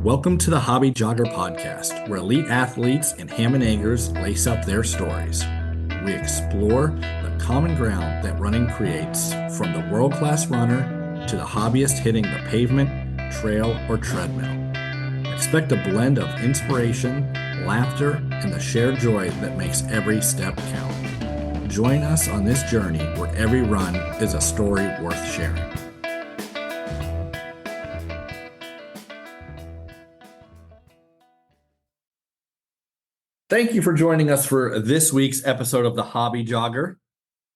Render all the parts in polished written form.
Welcome to the Hobby Jogger Podcast, where elite athletes and ham and eggers lace up their stories. We explore the common ground that running creates, from the world-class runner to the hobbyist hitting the pavement, trail, or treadmill. Expect a blend of inspiration, laughter, and the shared joy that makes every step count. Join us on this journey where every run is a story worth sharing. Thank you for joining us for this week's episode of the Hobby Jogger.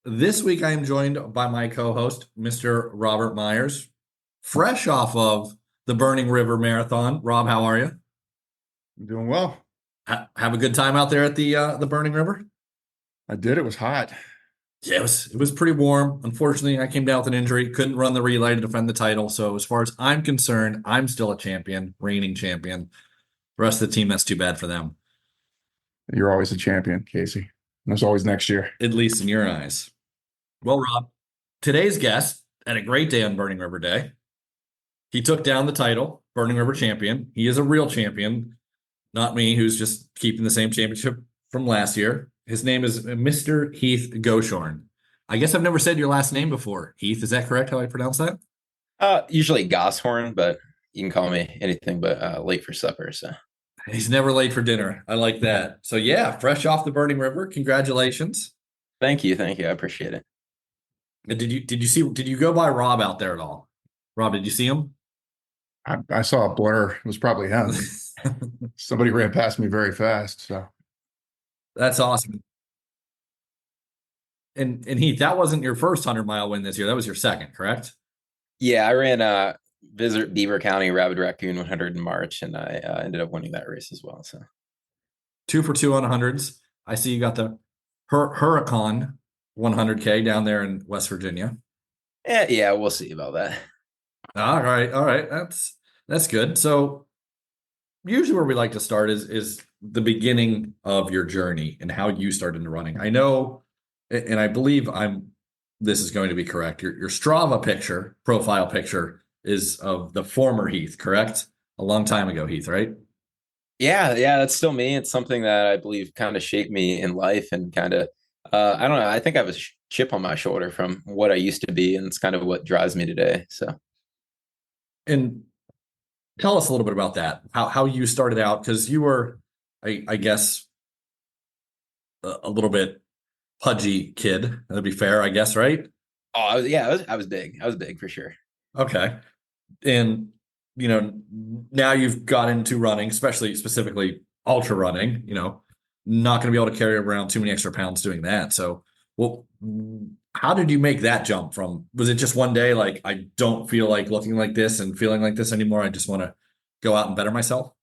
This week I am joined by my co-host, Mr. Robert Myers, fresh off of the Burning River Marathon. Rob, how are you? I'm doing well. Have a good time out there at the Burning River? I did. It was hot. Yeah, it was pretty warm. Unfortunately, I came down with an injury, couldn't run the relay to defend the title. So as far as I'm concerned, I'm still a champion, reigning champion. The rest of the team, that's too bad for them. You're always a champion, Casey. And there's always next year. At least in your eyes. Well, Rob, today's guest had a great day on Burning River Day. He took down the title, Burning River champion. He is a real champion, not me, who's just keeping the same championship from last year. His name is Mr. Heath Goshorn. I guess I've never said your last name before. Heath, is that correct how I pronounce that? Usually Goshorn, but you can call me anything but late for supper. So he's never late for dinner. I like that. So yeah, fresh off the Burning River. Congratulations. thank you. I appreciate it. Did you go by Rob out there at all? Rob, did you see him? I saw a blur. It was probably him. Somebody ran past me very fast. So That's awesome. And Heath, that wasn't your first 100-mile win this year. That was your second, correct? Yeah, I ran Visit Beaver County Rabid Raccoon 100 in March, and I ended up winning that race as well. So 2 for 2 on 100s. I see you got the Huracan 100K down there in West Virginia. Yeah, we'll see about that. All right. That's good. So usually where we like to start is the beginning of your journey and how you started into running. I know, and I believe this is going to be correct. Your Strava profile picture is of the former Heath, correct? A long time ago, Heath, right? Yeah, that's still me. It's something that I believe kind of shaped me in life and kind of, I don't know. I think I have a chip on my shoulder from what I used to be, and it's kind of what drives me today. So. And tell us a little bit about that, how you started out, because you were, I guess, a little bit pudgy kid. That'd be fair, I guess, right? Oh, I was big. I was big for sure. Okay. And, now you've got into running, specifically ultra running, not going to be able to carry around too many extra pounds doing that. So, well, how did you make that jump was it just one day, like, I don't feel like looking like this and feeling like this anymore. I just want to go out and better myself?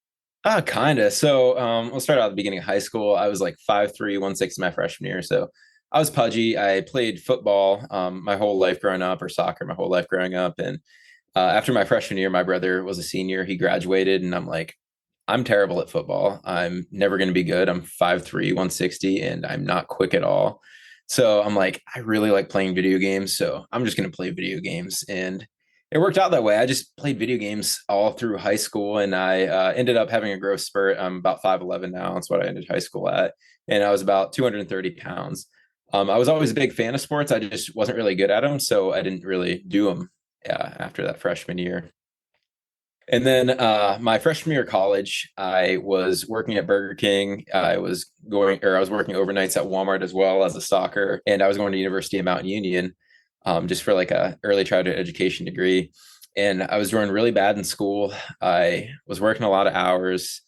Kind of. So we'll start out at the beginning of high school. I was like 5'3", 160 my freshman year. So I was pudgy. I played football my whole life growing up, or soccer my whole life growing up. And after my freshman year, my brother was a senior. He graduated, and I'm like, I'm terrible at football. I'm never going to be good. I'm 5'3", 160, and I'm not quick at all. So I'm like, I really like playing video games. So I'm just going to play video games. And it worked out that way. I just played video games all through high school, and I ended up having a growth spurt. I'm about 5'11" now. That's what I ended high school at. And I was about 230 pounds. I was always a big fan of sports. I just wasn't really good at them. So I didn't really do them after that freshman year. And then my freshman year of college, I was working at Burger King. I was working overnights at Walmart as well as a stalker. And I was going to University of Mount Union just for like a early childhood education degree. And I was doing really bad in school. I was working a lot of hours.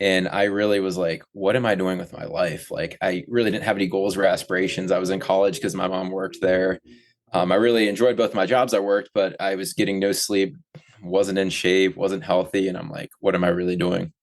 And I really was like, what am I doing with my life? Like, I really didn't have any goals or aspirations. I was in college because my mom worked there. I really enjoyed both my jobs I worked, but I was getting no sleep, wasn't in shape, wasn't healthy. And I'm like, what am I really doing?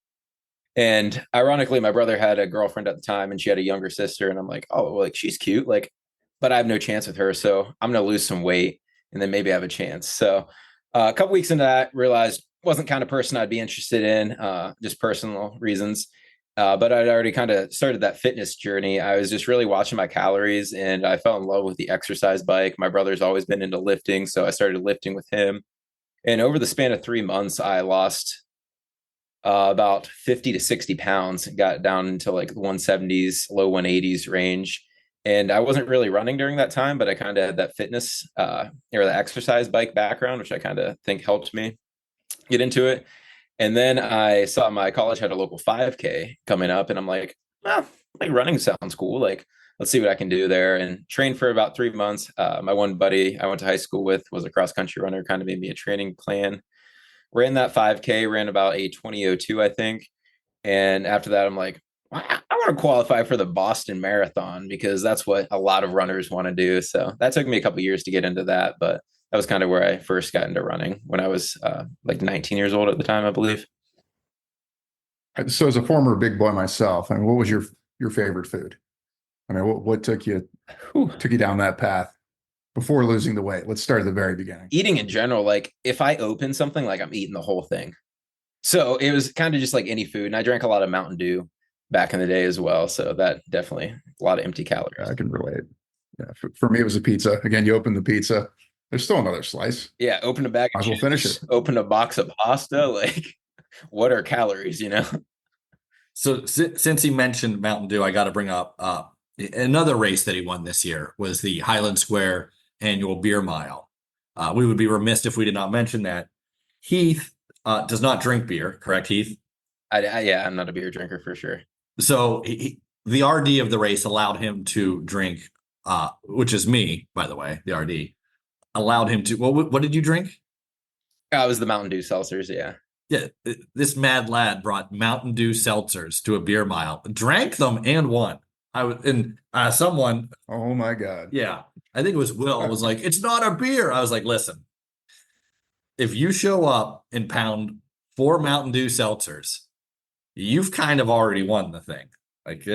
And ironically, my brother had a girlfriend at the time, and she had a younger sister. And I'm like, oh, well, like, she's cute, like, but I have no chance with her. So I'm going to lose some weight, and then maybe I have a chance. So a couple weeks into that, realized wasn't kind of person I'd be interested in, just personal reasons. But I'd already kind of started that fitness journey. I was just really watching my calories, and I fell in love with the exercise bike. My brother's always been into lifting, so I started lifting with him. And over the span of 3 months, I lost About 50 to 60 pounds, got down into like the 170s, low 180s range. And I wasn't really running during that time, but I kind of had that fitness or the exercise bike background, which I kind of think helped me get into it. And then I saw my college had a local 5K coming up, and I'm like, well, like running sounds cool. Like, let's see what I can do there. And trained for about 3 months. My one buddy I went to high school with was a cross country runner, kind of made me a training plan. Ran that 5K, ran about a 20:02, I think. And after that, I'm like, I want to qualify for the Boston Marathon because that's what a lot of runners want to do. So that took me a couple years to get into that, but that was kind of where I first got into running when I was like 19 years old at the time, I believe. So as a former big boy myself, I mean, what was your favorite food? I mean, what took you down that path before losing the weight? Let's start at the very beginning. Eating in general, like if I open something, like I'm eating the whole thing. So it was kind of just like any food. And I drank a lot of Mountain Dew back in the day as well. So that definitely a lot of empty calories. I can relate. Yeah, for me, it was a pizza. Again, you open the pizza, there's still another slice. Yeah, open a bag. Might as well finish it. Open a box of pasta. Like, what are calories? You know. So since he mentioned Mountain Dew, I got to bring up another race that he won this year was the Highland Square Annual Beer Mile. We would be remiss if we did not mention that Heath does not drink beer, correct, Heath? Yeah, I'm not a beer drinker for sure. So the RD of the race allowed him to drink, which is me, by the way. The RD allowed him to. What did you drink? It was the Mountain Dew seltzers. Yeah. Yeah, this mad lad brought Mountain Dew seltzers to a beer mile, drank them, and won. Someone. Oh my God. Yeah, I think it was Will. Was like, it's not a beer. I was like, listen, if you show up and pound 4 Mountain Dew seltzers, you've kind of already won the thing. Like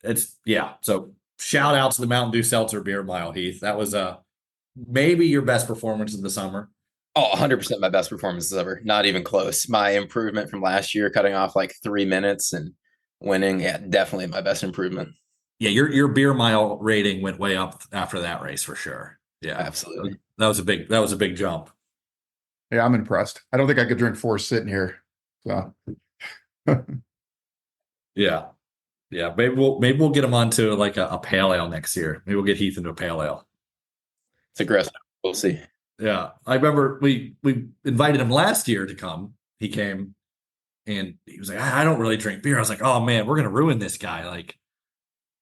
it's yeah. So shout out to the Mountain Dew seltzer beer mile, Heath. That was maybe your best performance of the summer. Oh, 100% my best performance ever. Not even close. My improvement from last year, cutting off like 3 minutes and winning. Yeah, definitely my best improvement. Yeah, your beer mile rating went way up after that race for sure. Yeah, absolutely. That was a big jump. Yeah, I'm impressed. I don't think I could drink 4 sitting here. So yeah. Maybe we'll get him onto like a pale ale next year. Maybe we'll get Heath into a pale ale. It's aggressive. We'll see. Yeah, I remember we invited him last year to come. He came, and he was like, I don't really drink beer. I was like, oh man, we're gonna ruin this guy. Like,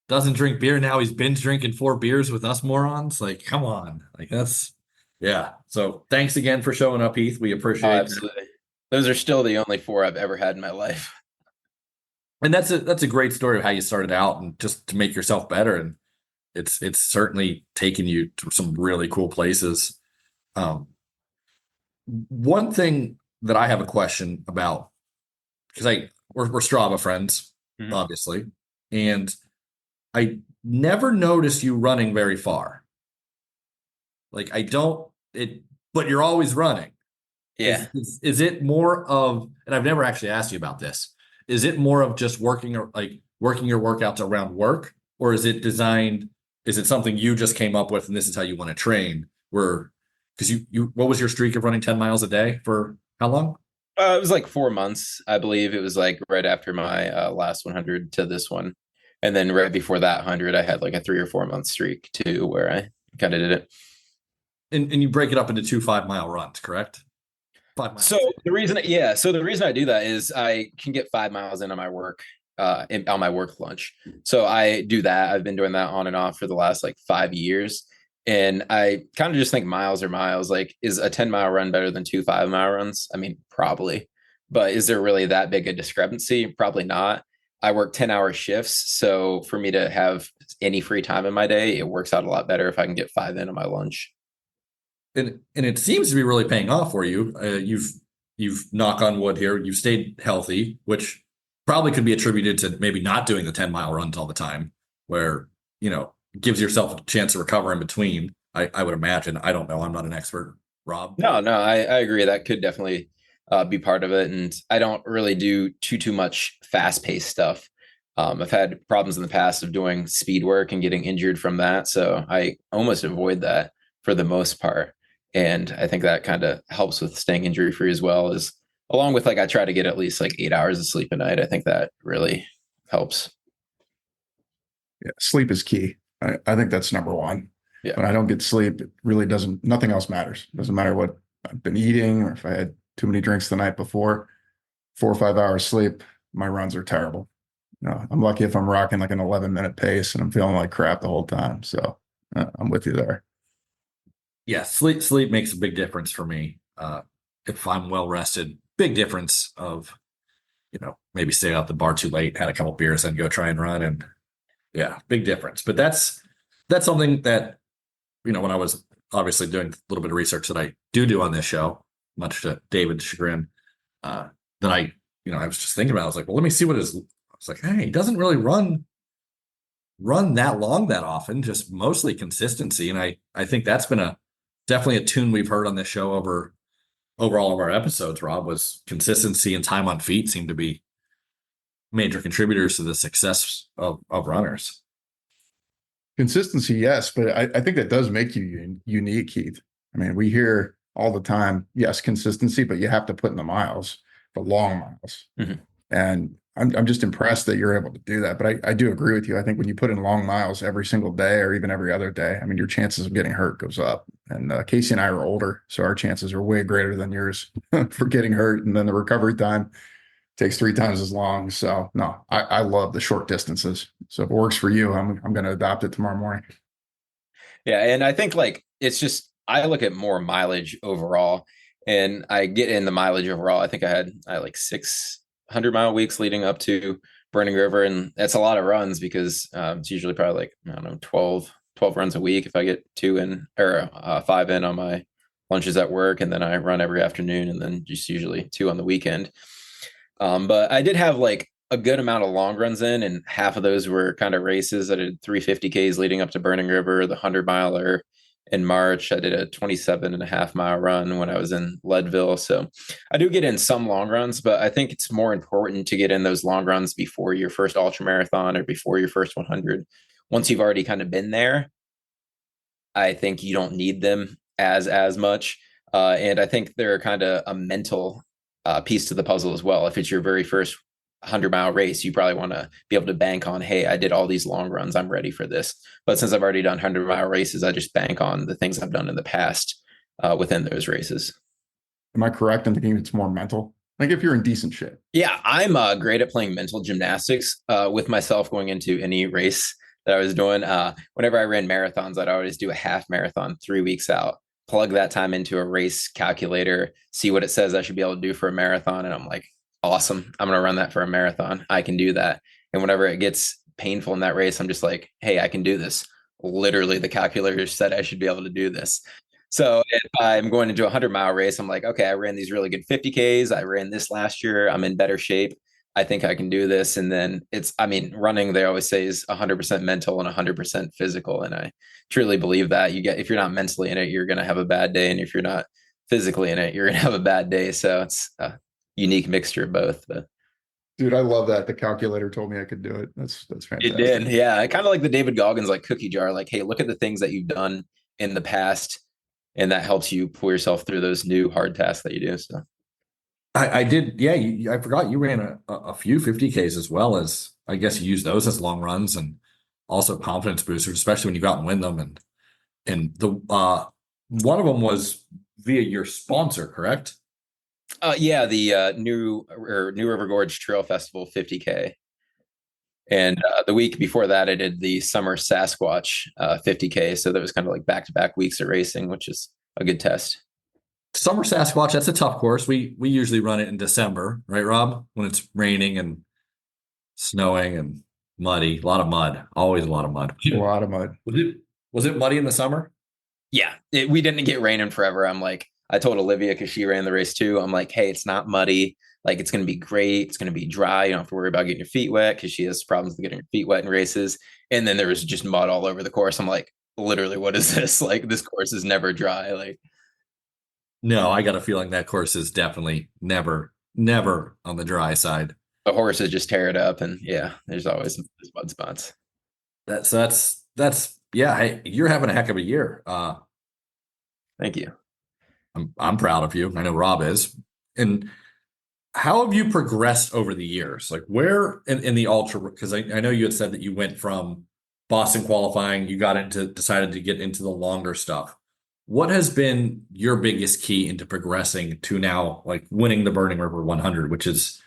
doesn't drink beer now. He's binge drinking 4 beers with us morons. Like, come on. Like that's yeah. So thanks again for showing up, Heath. We appreciate it. Absolutely. Those are still the only 4 I've ever had in my life. And that's a great story of how you started out and just to make yourself better. And it's certainly taken you to some really cool places. One thing that I have a question about, because we're Strava friends, obviously, and I never noticed you running very far. Like but you're always running. Yeah. Is it more of, and I've never actually asked you about this, is it more of just working your workouts around work, or is it something you just came up with and this is how you want to train? Because what was your streak of running 10 miles a day for how long? It was like 4 months, I believe. It was like right after my last 100 to this one. And then right before that 100, I had like a 3 or 4 month streak too, where I kind of did it. And you break it up into 2 5-mile runs, correct? 5 miles. So the reason I do that is I can get 5 miles in on my work, on my work lunch. So I do that. I've been doing that on and off for the last like 5 years. And I kind of just think miles are miles. Like, is a 10-mile run better than 2 5-mile runs? I mean, probably. But is there really that big a discrepancy? Probably not. I work 10-hour shifts. So for me to have any free time in my day, it works out a lot better if I can get 5 in on my lunch. And it seems to be really paying off for you. You've knock on wood here, you've stayed healthy, which probably could be attributed to maybe not doing the 10-mile runs all the time, where, gives yourself a chance to recover in between. I would imagine. I don't know. I'm not an expert, Rob. No, I agree. That could definitely be part of it. And I don't really do too much fast-paced stuff. I've had problems in the past of doing speed work and getting injured from that. So I almost avoid that for the most part. And I think that kind of helps with staying injury-free as well, is along with like I try to get at least like 8 hours of sleep a night. I think that really helps. Yeah, sleep is key. I think that's number one. Yeah. When I don't get sleep, it really doesn't, nothing else matters. It doesn't matter what I've been eating or if I had too many drinks the night before. 4 or 5 hours sleep, my runs are terrible. No, I'm lucky if I'm rocking like an 11-minute pace and I'm feeling like crap the whole time. So I'm with you there. Yeah, sleep makes a big difference for me. If I'm well rested, big difference of, maybe stay out the bar too late, had a couple beers, then go try and run. And yeah, big difference. But that's something that, when I was obviously doing a little bit of research that I do on this show, much to David's chagrin, that I was just thinking about. I was like, well, let me see what his. I was like, hey, he doesn't really run that long that often, just mostly consistency. And I think that's been definitely a tune we've heard on this show over all of our episodes, Rob, was consistency and time on feet seem to be major contributors to the success of runners. Consistency, yes, but I think that does make you unique, Heath. I mean, we hear all the time, yes, consistency, but you have to put in the miles, the long miles. Mm-hmm. And I'm just impressed that you're able to do that. But I do agree with you. I think when you put in long miles every single day or even every other day, I mean, your chances of getting hurt goes up. And Casey and I are older, so our chances are way greater than yours for getting hurt. And then the recovery time takes 3 times as long. So no, I love the short distances. So if it works for you, I'm going to adopt it tomorrow morning. Yeah. And I think like, it's just, I look at more mileage overall and I get in the mileage overall. I think I had like 600-mile weeks leading up to Burning River. And that's a lot of runs because it's usually probably like, I don't know, 12 runs a week. If I get 2 in or 5 in on my lunches at work, and then I run every afternoon and then just usually 2 on the weekend. But I did have like a good amount of long runs in, and half of those were kind of races. I did 350Ks leading up to Burning River, the 100-miler in March. I did a 27.5-mile run when I was in Leadville. So I do get in some long runs, but I think it's more important to get in those long runs before your first ultra marathon or before your first 100. Once you've already kind of been there, I think you don't need them as much. And I think they're kind of a mental piece to the puzzle as well. If it's your very first 100-mile race, you probably want to be able to bank on, hey, I did all these long runs, I'm ready for this. But since I've already done 100-mile races, I just bank on the things I've done in the past within those races. Am I correct in thinking it's more mental? Like if you're in decent shape. Yeah, I'm great at playing mental gymnastics with myself going into any race that I was doing. Whenever I ran marathons, I'd always do a half marathon 3 weeks out, plug that time into a race calculator, see what it says I should be able to do for a marathon. And I'm like, awesome, I'm going to run that for a marathon. I can do that. And whenever it gets painful in that race, I'm just like, hey, I can do this. Literally, the calculator said I should be able to do this. So if I'm going to do a 100-mile race, I'm like, okay, I ran these really good 50Ks. I ran this last year. I'm in better shape. I think I can do this. And then running, they always say, is 100% mental and 100% physical. And I truly believe that if you're not mentally in it, you're going to have a bad day. And if you're not physically in it, you're going to have a bad day. So it's a unique mixture of both. But dude, I love that. The calculator told me I could do it. That's fantastic. It did. Yeah. Kind of like the David Goggins, like cookie jar, like, hey, look at the things that you've done in the past. And that helps you pull yourself through those new hard tasks that you do. So I did. Yeah. I forgot you ran a few 50Ks as well, as I guess you use those as long runs and also confidence boosters, especially when you go out and win them. And the one of them was via your sponsor, correct? Yeah, the New River Gorge Trail Festival 50K. And the week before that, I did the Summer Sasquatch 50K. So that was kind of like back-to-back weeks of racing, which is a good test. Summer Sasquatch, that's a tough course. We usually run it in December, right, Rob? When it's raining and snowing and muddy. A lot of mud. Always a lot of mud. A lot of mud. Was it muddy in the summer? Yeah, we didn't get rain in forever. I told Olivia, because she ran the race too, I'm like, hey, it's not muddy. Like, it's going to be great. It's going to be dry. You don't have to worry about getting your feet wet, because she has problems with getting her feet wet in races. And then there was just mud all over the course. I'm like, literally, what is this? Like, this course is never dry. Like, no, I got a feeling that course is definitely never on the dry side. The horses just tear it up, and yeah, there's always mud spots. That's yeah. Hey, you're having a heck of a year. Thank you. I'm proud of you. I know Rob is. And How have you progressed over the years? Like where in the ultra, because I know you had said that you went from Boston qualifying, you decided to get into the longer stuff. What has been your biggest key into progressing to now like winning the Burning River 100, which is,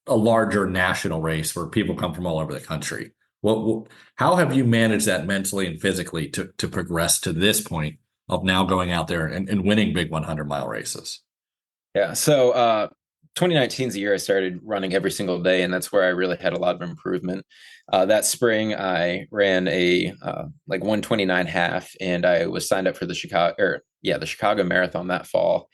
a larger national race where people come from all over the country? How have you managed that mentally and physically to progress to this point of now going out there and winning big 100-mile races? Yeah. So 2019 is the year I started running every single day, and that's where I really had a lot of improvement. That spring, I ran a like 129 half, and I was signed up for the Chicago Marathon that fall.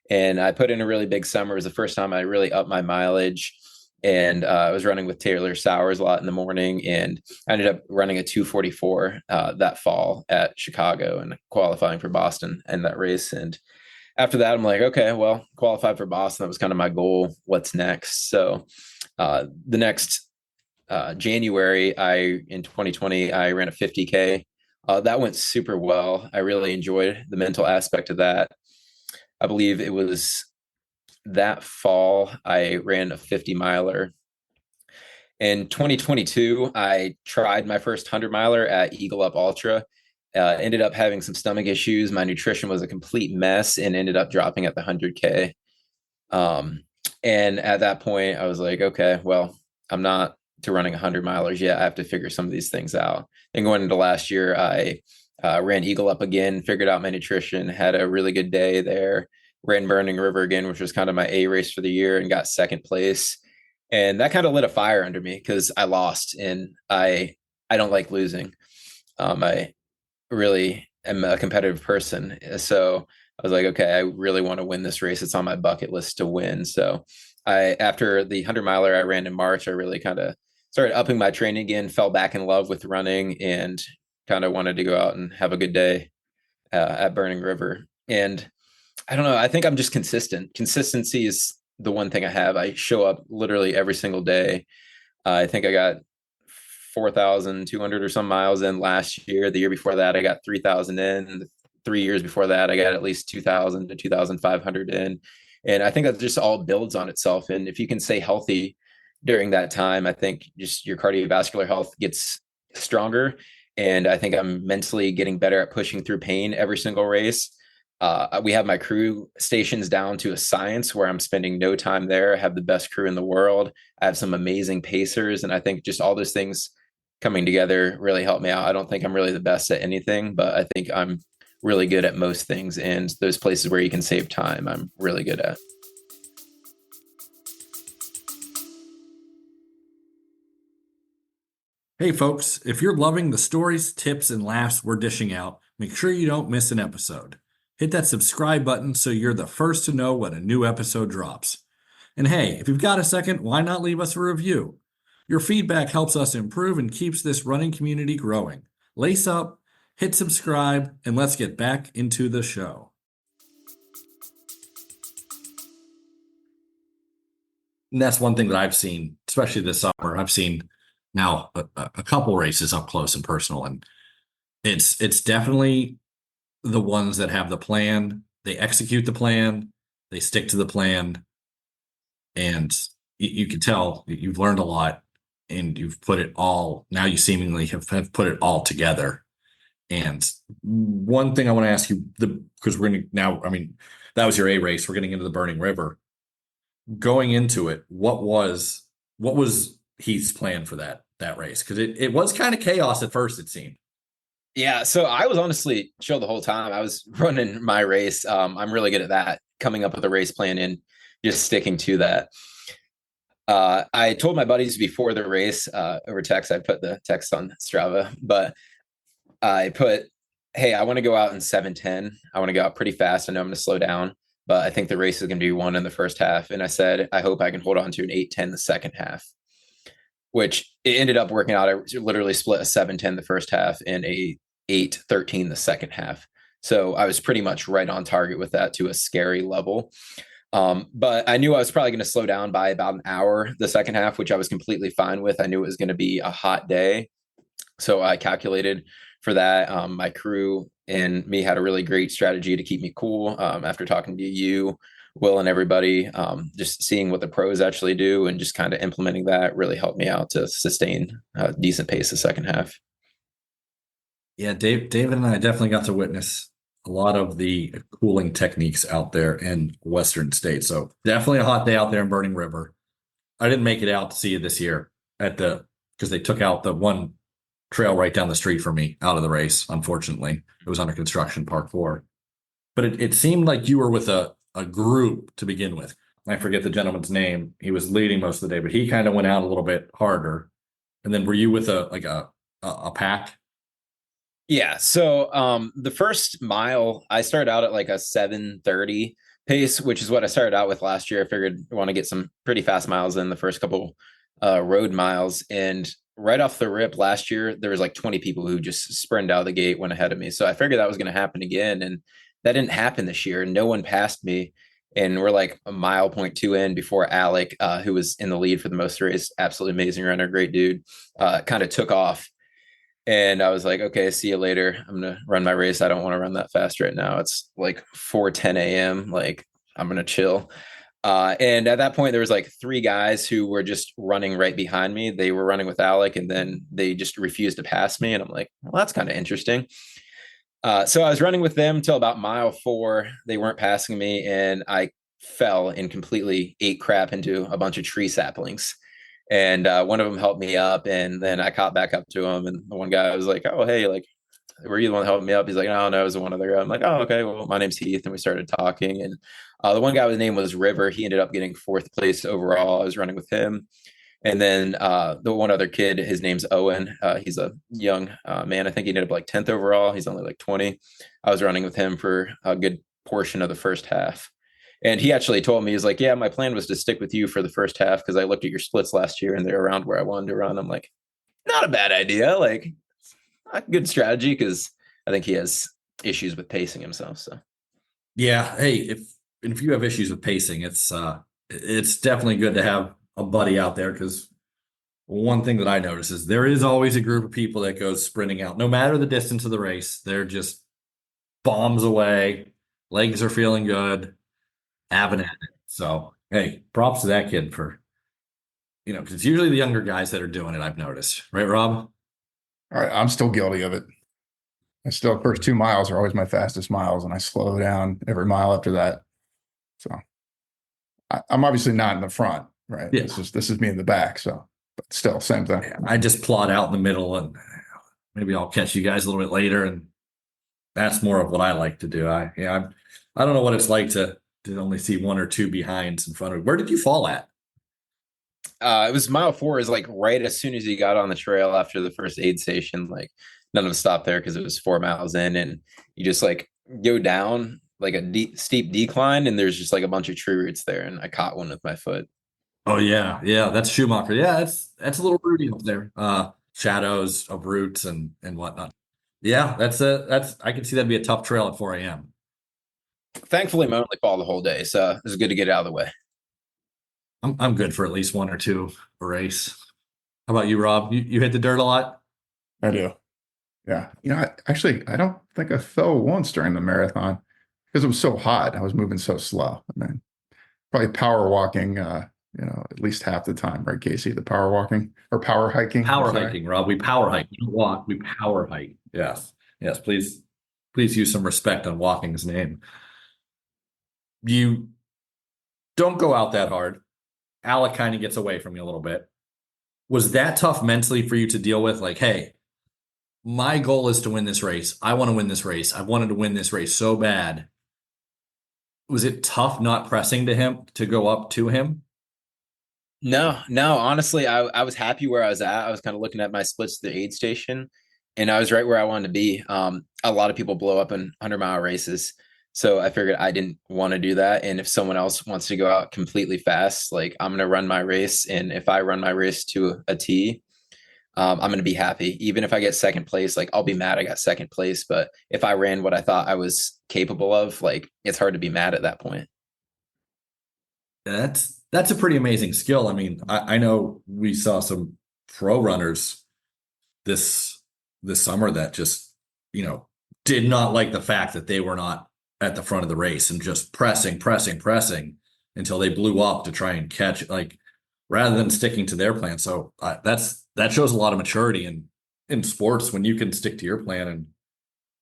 And I put in a really big summer. It was the first time I really upped my mileage. And I was running with Taylor Sowers a lot in the morning, and I ended up running a 2:44 that fall at Chicago and qualifying for Boston in that race. And after that, I'm like, okay, well, qualified for Boston. That was kind of my goal. What's next? So the next January, in 2020, I ran a 50K. That went super well. I really enjoyed the mental aspect of that. I believe it was that fall I ran a 50 miler. In 2022, I tried my first 100 miler at Eagle Up Ultra. Ended up having some stomach issues. My nutrition was a complete mess and ended up dropping at the 100K. And at that point, I was like, okay, well, I'm not to running 100 milers yet. I have to figure some of these things out. And going into last year, I ran Eagle Up again, figured out my nutrition, had a really good day there, ran Burning River again, which was kind of my A race for the year, and got second place. And that kind of lit a fire under me because I lost, and I don't like losing. I really am a competitive person. So I was like, okay, I really want to win this race. It's on my bucket list to win. So after the 100 miler I ran in March, I really kind of started upping my training again, fell back in love with running, and kind of wanted to go out and have a good day at Burning River. And I don't know, I think I'm just consistent. Consistency is the one thing I have. I show up literally every single day. I think I got 4,200 or some miles in last year. The year before that, I got 3,000 in. 3 years before that, I got at least 2,000 to 2,500 in. And I think that just all builds on itself. And if you can stay healthy during that time, I think just your cardiovascular health gets stronger. And I think I'm mentally getting better at pushing through pain every single race. We have my crew stations down to a science where I'm spending no time there. I have the best crew in the world. I have some amazing pacers. And I think just all those things coming together really help me out. I don't think I'm really the best at anything, but I think I'm really good at most things. And those places where you can save time, I'm really good at. Hey folks, if you're loving the stories, tips, and laughs we're dishing out, make sure you don't miss an episode. Hit that subscribe button so you're the first to know when a new episode drops. And hey, if you've got a second, why not leave us a review? Your feedback helps us improve and keeps this running community growing. Lace up, hit subscribe, and let's get back into the show. And that's one thing that I've seen, especially this summer. I've seen now a couple races up close and personal, and it's definitely the ones that have the plan. They execute the plan, they stick to the plan, and you can tell you've learned a lot, and you've put it all. Now you seemingly have put it all together. And one thing I want to ask you, because we're going to now, I mean, that was your A race. We're getting into the Burning River. Going into it, what was Heath's plan for that race? Because it was kind of chaos at first, it seemed. Yeah, so I was honestly chill the whole time. I was running my race. I'm really good at that, coming up with a race plan and just sticking to that. I told my buddies before the race over text. I put the text on Strava, but I put, hey, I want to go out in 7:10. I want to go out pretty fast. I know I'm going to slow down, but I think the race is going to be won in the first half. And I said, I hope I can hold on to an 8:10 the second half, which it ended up working out. I literally split a 7:10 the first half and a 8:13 the second half. So I was pretty much right on target with that to a scary level. But I knew I was probably going to slow down by about an hour the second half, which I was completely fine with. I knew it was going to be a hot day. So I calculated for that. My crew and me had a really great strategy to keep me cool. After talking to you, Will and everybody. Just seeing what the pros actually do and just kind of implementing that really helped me out to sustain a decent pace the second half. Yeah, David and I definitely got to witness a lot of the cooling techniques out there in Western states. So definitely a hot day out there in Burning River. I didn't make it out to see you this year because they took out the one trail right down the street from me out of the race. Unfortunately, it was under construction, Park 4. But it seemed like you were with a group to begin with. I forget the gentleman's name. He was leading most of the day, but he kind of went out a little bit harder. And then were you with a pack? Yeah. So the first mile, I started out at like a 7:30 pace, which is what I started out with last year. I figured I want to get some pretty fast miles in the first couple road miles. And right off the rip last year, there was like 20 people who just sprinted out of the gate, went ahead of me. So I figured that was going to happen again. And that didn't happen this year. No one passed me. And we're like a mile point two in before Alec, who was in the lead for the most race, absolutely amazing runner, great dude, kind of took off. And I was like, okay, see you later. I'm going to run my race. I don't want to run that fast right now. It's like 4:10 a.m. Like I'm going to chill. And at that point, there was like three guys who were just running right behind me. They were running with Alec, and then they just refused to pass me. And I'm like, well, that's kind of interesting. So I was running with them till about mile 4. They weren't passing me, and I fell and completely ate crap into a bunch of tree saplings. And one of them helped me up, and then I caught back up to him. And the one guy was like, "Oh, hey, like, were you the one that helped me up?" He's like, "Oh, no, it was one other guy." I'm like, "Oh, okay. Well, my name's Heath," and we started talking. And the one guy, his name was River. He ended up getting 4th place overall. I was running with him. And then the one other kid, his name's Owen. He's a young man. I think he ended up like 10th overall. He's only like 20. I was running with him for a good portion of the first half. And he actually told me, he's like, yeah, my plan was to stick with you for the first half because I looked at your splits last year and they're around where I wanted to run. I'm like, not a bad idea. Like, a good strategy because I think he has issues with pacing himself. So, Yeah. Hey, if you have issues with pacing, it's definitely good to have a buddy out there because one thing that I notice is there is always a group of people that goes sprinting out, no matter the distance of the race. They're just bombs away, legs are feeling good, having at it. So, hey, props to that kid for, because it's usually the younger guys that are doing it, I've noticed. Right, Rob? All right, I'm still guilty of it. First 2 miles are always my fastest miles, and I slow down every mile after that. So I'm obviously not in the front, right? Yeah. This is me in the back. So, but still, same thing. I just plot out in the middle, and maybe I'll catch you guys a little bit later, and that's more of what I like to do. I don't know what it's like to only see one or two behinds in front of me. Where did you fall at? It was mile 4 is like right as soon as you got on the trail after the first aid station. Like none of us stopped there because it was 4 miles in, and you just like go down like a steep decline, and there's just like a bunch of tree roots there, and I caught one with my foot. Oh yeah, that's Schumacher. Yeah, that's a little rooty up there. Shadows of roots and whatnot. Yeah, that's I can see that'd be a tough trail at 4 a.m. Thankfully, my only fall the whole day, so it was good to get it out of the way. I'm good for at least 1 or 2 a race. How about you, Rob? You hit the dirt a lot? I do. Yeah. I don't think I fell once during the marathon because it was so hot. I was moving so slow. I mean, probably power walking, at least half the time, right, Casey? The power walking or power hiking? Power hiking, Rob. We power hike. We don't walk. We power hike. Yes. Yes. Please use some respect on walking's name. You don't go out that hard. Alec kind of gets away from you a little bit. Was that tough mentally for you to deal with? Like, hey, my goal is to win this race. I want to win this race. I wanted to win this race so bad. Was it tough not pressing to go up to him? No, honestly, I was happy where I was at. I was kind of looking at my splits to the aid station, and I was right where I wanted to be. A lot of people blow up in 100-mile races. So I figured I didn't want to do that. And if someone else wants to go out completely fast, like I'm going to run my race. And if I run my race to a T, I'm going to be happy. Even if I get second place, like I'll be mad I got second place. But if I ran what I thought I was capable of, like it's hard to be mad at that point. That's a pretty amazing skill. I mean, I know we saw some pro runners this summer that just, did not like the fact that they were not at the front of the race and just pressing until they blew up to try and catch, like, rather than sticking to their plan. So that shows a lot of maturity in sports, when you can stick to your plan and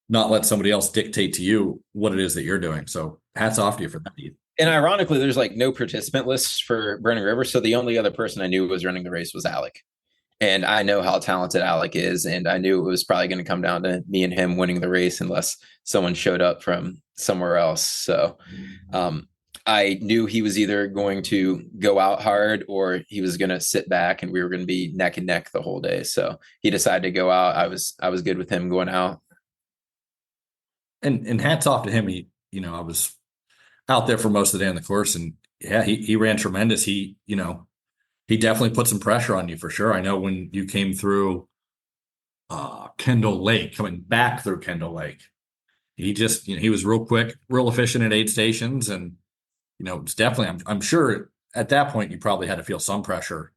not let somebody else dictate to you what it is that you're doing. So hats off to you for that. And ironically, there's like no participant list for Burning River. So the only other person I knew was running the race was Alec. And I know how talented Alec is. And I knew it was probably going to come down to me and him winning the race unless someone showed up from somewhere else. So I knew he was either going to go out hard or he was going to sit back, and we were going to be neck and neck the whole day. So he decided to go out. I was good with him going out. And hats off to him. I was out there for most of the day on the course, and yeah, he ran tremendous. He definitely put some pressure on you for sure. I know when you came through Kendall Lake, coming back through Kendall Lake, he just, he was real quick, real efficient at aid stations. And, it's definitely, I'm sure at that point you probably had to feel some pressure.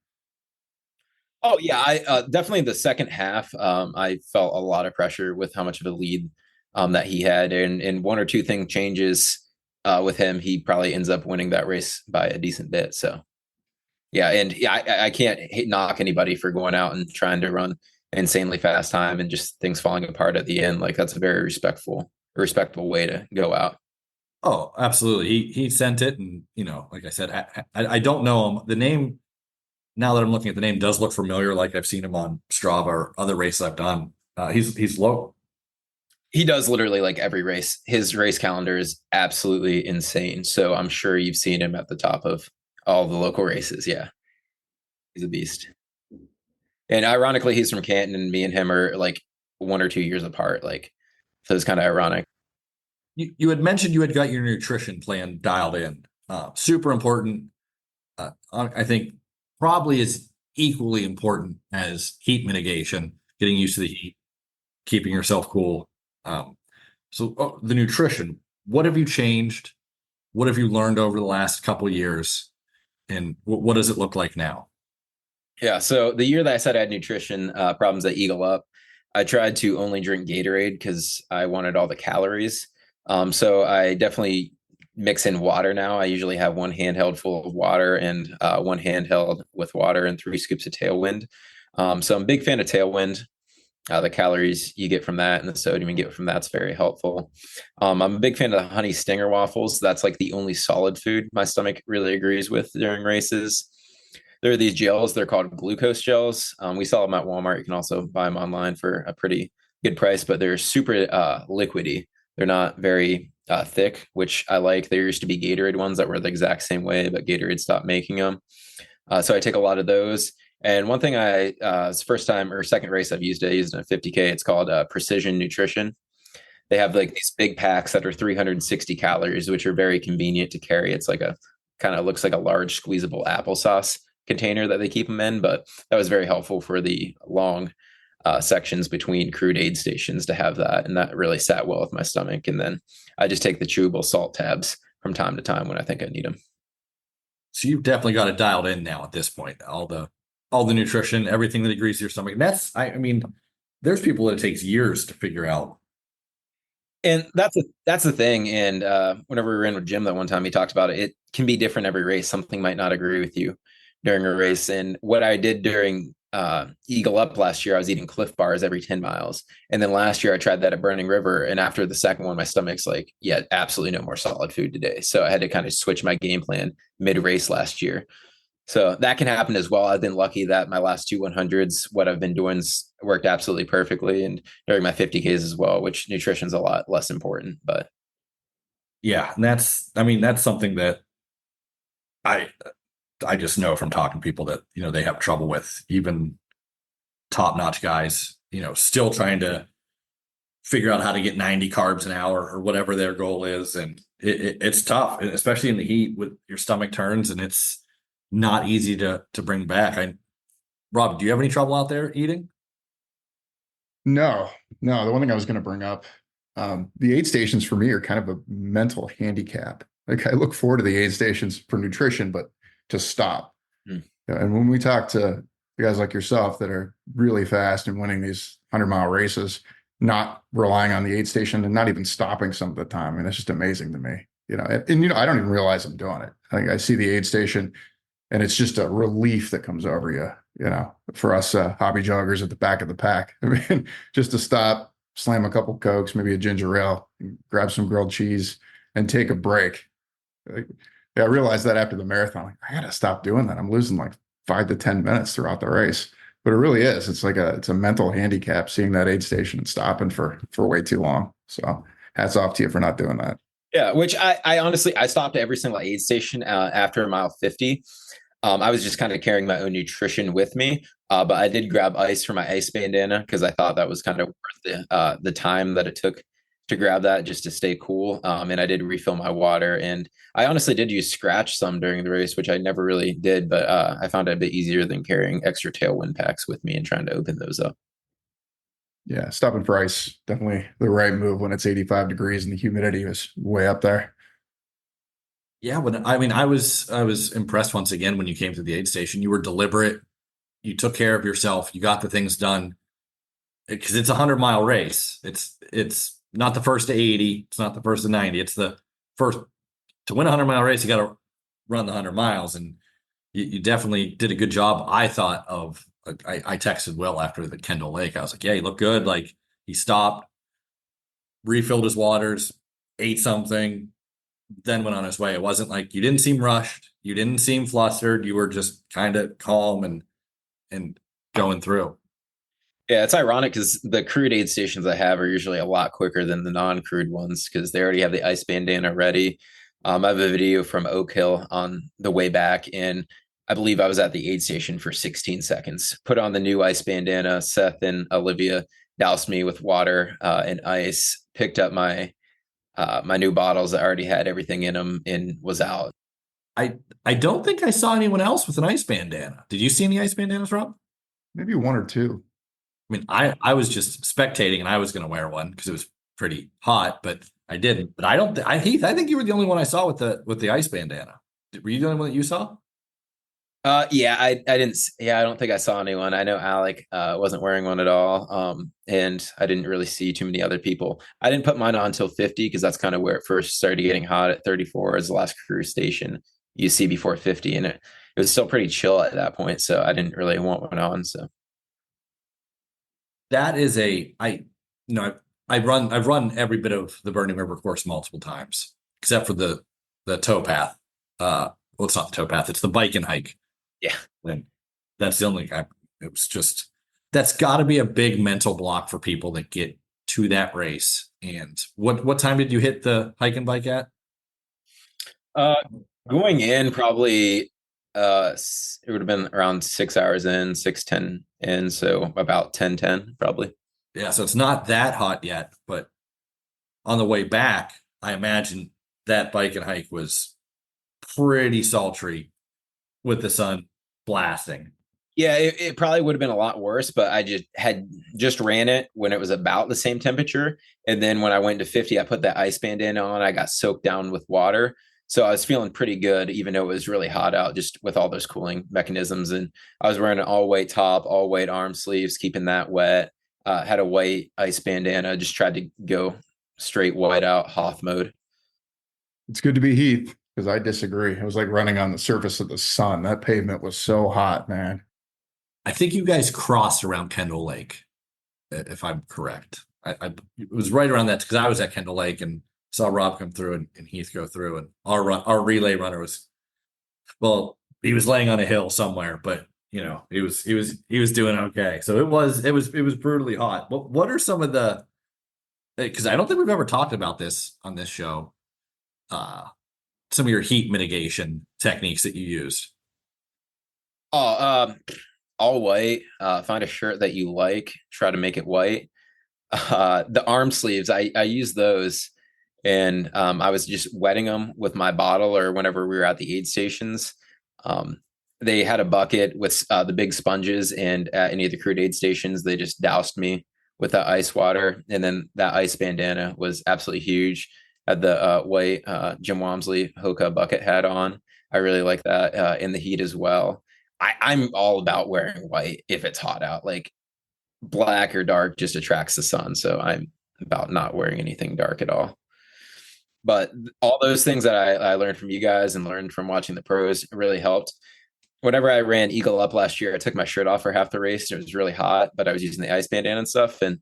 Oh yeah. I definitely the second half, I felt a lot of pressure with how much of a lead that he had, and one or two thing changes with him, he probably ends up winning that race by a decent bit. So yeah, and yeah, I can't knock anybody for going out and trying to run insanely fast time and just things falling apart at the end. Like, that's a very respectful way to go out. Oh, absolutely. He sent it, and like I said, I don't know him. The name, now that I'm looking at the name, does look familiar. Like I've seen him on Strava or other races I've done. He's low. He does literally like every race. His race calendar is absolutely insane. So I'm sure you've seen him at the top of all the local races. Yeah, he's a beast. And ironically, he's from Canton, and me and him are like 1 or 2 years apart. Like, so it's kind of ironic. You had mentioned you had got your nutrition plan dialed in. Super important. I think probably is equally important as heat mitigation, getting used to the heat, keeping yourself cool. So the nutrition, what have you changed? What have you learned over the last couple of years? And what does it look like now? Yeah. So the year that I said I had nutrition problems at Eagle Up, I tried to only drink Gatorade because I wanted all the calories. So I definitely mix in water now. I usually have one handheld full of water and one handheld with water and 3 scoops of Tailwind. So I'm a big fan of Tailwind. The calories you get from that and the sodium you get from that's very helpful. I'm a big fan of the honey stinger waffles. That's like the only solid food my stomach really agrees with during races. There are these gels. They're called glucose gels. We sell them at Walmart. You can also buy them online for a pretty good price, but they're super liquidy. They're not very thick, which I like. There used to be Gatorade ones that were the exact same way, but Gatorade stopped making them. So I take a lot of those. And one thing it's first time or second race I've used it. I used it in a 50K. It's called Precision Nutrition. They have like these big packs that are 360 calories, which are very convenient to carry. It's like a kind of looks like a large squeezable applesauce container that they keep them in. But that was very helpful for the long sections between crude aid stations to have that. And that really sat well with my stomach. And then I just take the chewable salt tabs from time to time when I think I need them. So you've definitely got it dialed in now at this point. All the nutrition, everything that agrees to your stomach. And I mean, there's people that it takes years to figure out. And that's the thing. And whenever we were in with Jim that one time, he talked about it. It can be different every race. Something might not agree with you during a race. And what I did during Eagle Up last year, I was eating Cliff Bars every 10 miles. And then last year I tried that at Burning River. And after the second one, my stomach's like, yeah, absolutely no more solid food today. So I had to kind of switch my game plan mid-race last year. So that can happen as well. I've been lucky that my last 2 100s, what I've been doing's worked absolutely perfectly. And during my 50Ks as well, which nutrition's a lot less important, but. Yeah. And that's something that I just know from talking to people that, they have trouble with, even top-notch guys, still trying to figure out how to get 90 carbs an hour or whatever their goal is. And it's tough, especially in the heat with your stomach turns, and it's not easy to bring back. Rob, do you have any trouble out there eating? No. The one thing I was going to bring up, the aid stations for me are kind of a mental handicap. Like, I look forward to the aid stations for nutrition, but to stop. And when we talk to guys like yourself that are really fast and winning these 100-mile races, not relying on the aid station and not even stopping some of the time. I mean, it's just amazing to me, and I don't even realize I'm doing it. I see the aid station and it's just a relief that comes over for us hobby joggers at the back of the pack. I mean, just to stop, slam a couple Cokes, maybe a ginger ale, grab some grilled cheese and take a break. Like, yeah, I realized that after the marathon, like, I got to stop doing that. I'm losing like 5 to 10 minutes throughout the race. But it really is. It's a mental handicap seeing that aid station and stopping for way too long. So hats off to you for not doing that. Yeah, which I honestly, I stopped at every single aid station after mile 50. I was just kind of carrying my own nutrition with me, but I did grab ice for my ice bandana because I thought that was kind of worth the time that it took to grab that just to stay cool. And I did refill my water, and I honestly did use Scratch some during the race, which I never really did, but I found it a bit easier than carrying extra tailwind packs with me and trying to open those up. Yeah, stopping for ice, definitely the right move when it's 85 degrees and the humidity is way up there. Yeah, I was impressed once again when you came to the aid station. You were deliberate. You took care of yourself. You got the things done because it's a 100-mile race. It's not the first to 80. It's not the first to 90. It's the first to win a 100-mile race. You got to run the 100 miles, and you definitely did a good job. I thought of. I texted Will after the Kendall Lake. I was like, "Yeah, he looked good. Like he stopped, refilled his waters, ate something, then went on his way. It wasn't like you didn't seem rushed. You didn't seem flustered. You were just kind of calm and going through." Yeah, it's ironic because the crude aid stations I have are usually a lot quicker than the non-crude ones because they already have the ice bandana ready. I have a video from Oak Hill on the way back, and I believe I was at the aid station for 16 seconds. Put on the new ice bandana. Seth and Olivia doused me with water and ice. Picked up my new bottles that already had everything in them and was out. I don't think I saw anyone else with an ice bandana. Did you see any ice bandanas, Rob? Maybe one or two. I mean, I was just spectating and I was going to wear one because it was pretty hot, but I didn't. But Heath, I think you were the only one I saw with the ice bandana. Were you the only one that you saw? Yeah, I didn't. Yeah, I don't think I saw anyone. I know Alec wasn't wearing one at all. And I didn't really see too many other people. I didn't put mine on until 50 because that's kind of where it first started getting hot at 34 as the last cruise station you see before 50. And it was still pretty chill at that point. So I didn't really want one on. So that is I've run every bit of the Burning River course multiple times, except for the towpath. Well, it's not the towpath, it's the bike and hike. Yeah. And that's the only it was just that's gotta be a big mental block for people that get to that race. And what time did you hit the hike and bike at? Going in probably it would have been around 6 hours in, 6:10 in, so about 10:10 probably. Yeah, so it's not that hot yet, but on the way back, I imagine that bike and hike was pretty sultry with the sun blasting. Yeah, it probably would have been a lot worse, but I just ran it when it was about the same temperature. And then when I went to 50, I put that ice bandana on. I got soaked down with water. So I was feeling pretty good, even though it was really hot out, just with all those cooling mechanisms. And I was wearing an all white top, all white arm sleeves, keeping that wet. Had a white ice bandana, just tried to go straight white out Hoth mode. It's good to be Heath because I disagree. It was like running on the surface of the sun. That pavement was so hot, man. I think you guys crossed around Kendall Lake, if I'm correct. It was right around that because I was at Kendall Lake and saw Rob come through and Heath go through, and our relay runner was, well, he was laying on a hill somewhere, but he was doing okay. So it was brutally hot. What are some of the, because I don't think we've ever talked about this on this show, some of your heat mitigation techniques that you used? All white. Find a shirt that you like, try to make it white. The arm sleeves, I use those, and I was just wetting them with my bottle, or whenever we were at the aid stations. They had a bucket with the big sponges, and at any of the crude aid stations, they just doused me with that ice water. And then that ice bandana was absolutely huge. Had the white Jim Walmsley Hoka bucket hat on. I really like that in the heat as well. I'm all about wearing white if it's hot out. Like, black or dark just attracts the sun. So I'm about not wearing anything dark at all. But all those things that I learned from you guys and learned from watching the pros really helped. Whenever I ran Eagle Up last year, I took my shirt off for half the race. And it was really hot, but I was using the ice bandana and stuff. And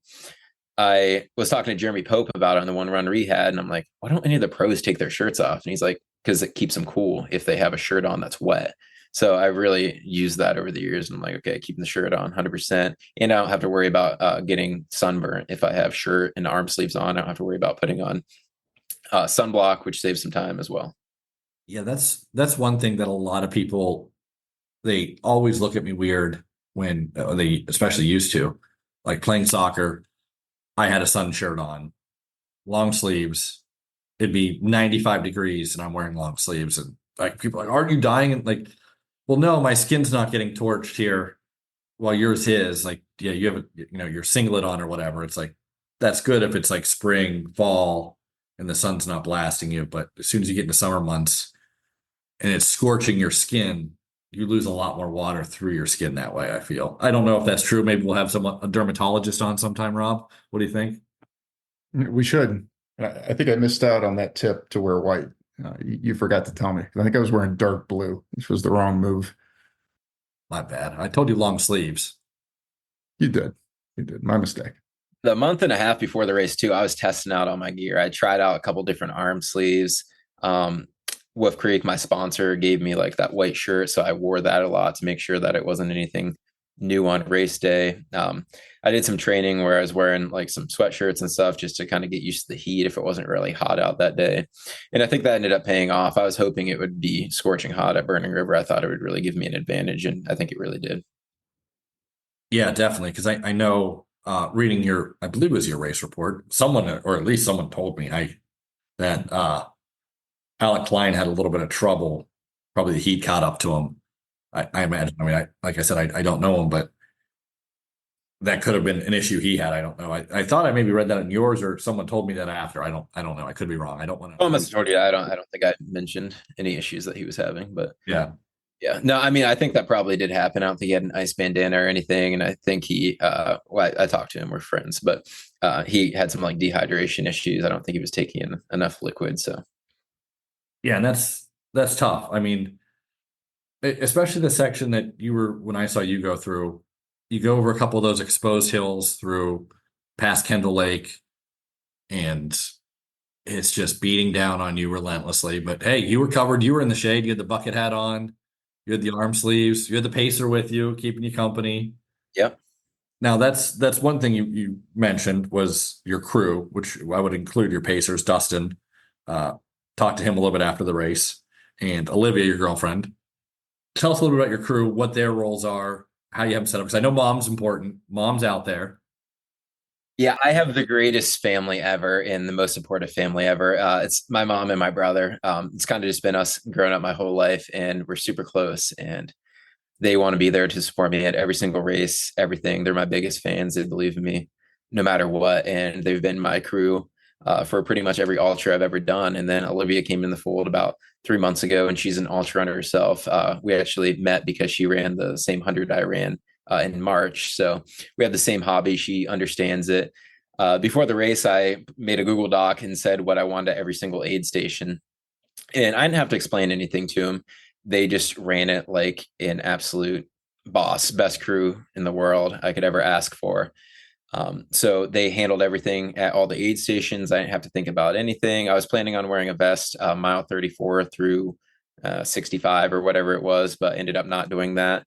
I was talking to Jeremy Pope about it on the one run rehab. And I'm like, why don't any of the pros take their shirts off? And he's like, because it keeps them cool if they have a shirt on that's wet. So I really used that over the years. And I'm like, okay, keeping the shirt on 100%. And I don't have to worry about getting sunburnt. If I have shirt and arm sleeves on, I don't have to worry about putting on sunblock, which saves some time as well. Yeah, that's one thing that a lot of people, they always look at me weird when they especially used to, like playing soccer. I had a sun shirt on, long sleeves. It'd be 95 degrees and I'm wearing long sleeves. And like people are like, aren't you dying? And like, well, no, my skin's not getting torched here while yours is. Like, yeah, you have your singlet on or whatever. It's like, that's good if it's like spring, fall, and the sun's not blasting you. But as soon as you get into summer months and it's scorching your skin, you lose a lot more water through your skin that way, I feel. I don't know if that's true. Maybe we'll have a dermatologist on sometime, Rob. What do you think? We should. I think I missed out on that tip to wear white. You forgot to tell me. I think I was wearing dark blue, which was the wrong move. My bad. I told you long sleeves. You did. You did. My mistake. The month and a half before the race too, I was testing out all my gear. I tried out a couple different arm sleeves. Wolf Creek, my sponsor, gave me like that white shirt. So I wore that a lot to make sure that it wasn't anything new on race day. I did some training where I was wearing like some sweatshirts and stuff just to kind of get used to the heat if it wasn't really hot out that day. And I think that ended up paying off. I was hoping it would be scorching hot at Burning River. I thought it would really give me an advantage, and I think it really did. Yeah, definitely. Because I know reading I believe it was your race report, someone, or at least someone told me that Alec Klein had a little bit of trouble. Probably the heat caught up to him. I imagine. I mean, like I said, I don't know him, but that could have been an issue he had. I don't know. I thought I maybe read that in yours, or someone told me that after. I don't know. I could be wrong. I don't want to. I must have told you. I don't think I mentioned any issues that he was having, but yeah. No, I mean, I think that probably did happen. I don't think he had an ice bandana or anything. And I think I talked to him, we're friends, but he had some like dehydration issues. I don't think he was taking in enough liquid. So. Yeah. And that's tough. I mean, especially the section that when I saw you go through, you go over a couple of those exposed hills through past Kendall Lake, and it's just beating down on you relentlessly. But hey, you were covered. You were in the shade. You had the bucket hat on. You had the arm sleeves. You had the pacer with you, keeping you company. Yep. Now that's one thing you mentioned was your crew, which I would include your pacers, Dustin. Talked to him a little bit after the race, and Olivia, your girlfriend. Tell us a little bit about your crew, what their roles are, how you have them set up. Because I know mom's important. Mom's out there. Yeah, I have the greatest family ever and the most supportive family ever. It's my mom and my brother. It's kind of just been us growing up my whole life, and we're super close. And they want to be there to support me at every single race, everything. They're my biggest fans. They believe in me no matter what. And they've been my crew for pretty much every ultra I've ever done. And then Olivia came in the fold about 3 months ago, and she's an ultra runner herself. We actually met because she ran the same 100 I ran in March. So we have the same hobby. She understands it. Before the race, I made a Google Doc and said what I wanted at every single aid station. And I didn't have to explain anything to them. They just ran it like an absolute boss, best crew in the world I could ever ask for. So they handled everything at all the aid stations. I didn't have to think about anything. I was planning on wearing a vest mile 34 through 65 or whatever it was, but ended up not doing that.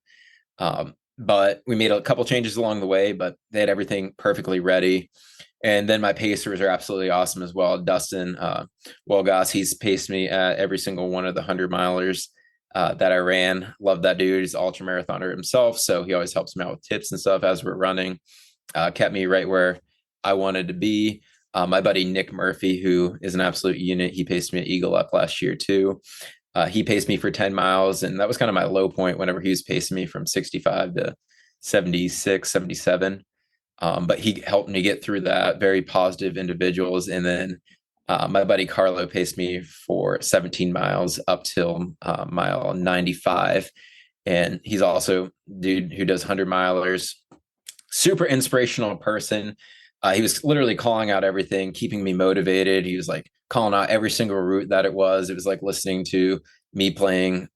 But we made a couple changes along the way, but they had everything perfectly ready. And then my pacers are absolutely awesome as well. Dustin Wolgass, he's paced me at every single one of the 100 milers that I ran. Love that dude. He's an ultra marathoner himself. So he always helps me out with tips and stuff as we're running. Kept me right where I wanted to be. My buddy Nick Murphy, who is an absolute unit, he paced me at Eagle Up last year too. He paced me for 10 miles, and that was kind of my low point whenever he was pacing me from 65 to 76, 77. But he helped me get through that. Very positive individuals. And then my buddy Carlo paced me for 17 miles up till mile 95. And he's also a dude who does 100 milers. super inspirational person. He was literally calling out everything, keeping me motivated. He was like calling out every single route that it was. It was like listening to me playing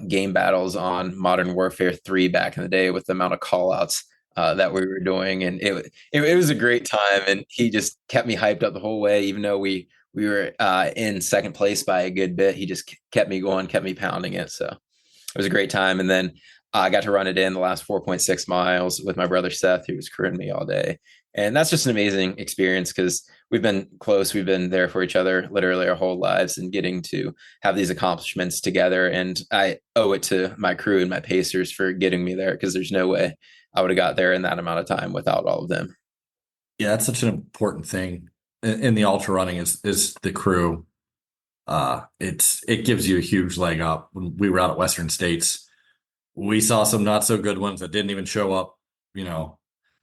game battles on Modern Warfare 3 back in the day with the amount of call outs that we were doing. And it was a great time. And he just kept me hyped up the whole way, even though we were in second place by a good bit. He just kept me going, kept me pounding it. So it was a great time. And then I got to run it in the last 4.6 miles with my brother Seth, who was crewing me all day. And that's just an amazing experience because we've been close. We've been there for each other literally our whole lives, and getting to have these accomplishments together. And I owe it to my crew and my pacers for getting me there, because there's no way I would have got there in that amount of time without all of them. Yeah, that's such an important thing in the ultra running is the crew. It gives you a huge leg up. When we were out at Western States, we saw some not so good ones that didn't even show up. You know,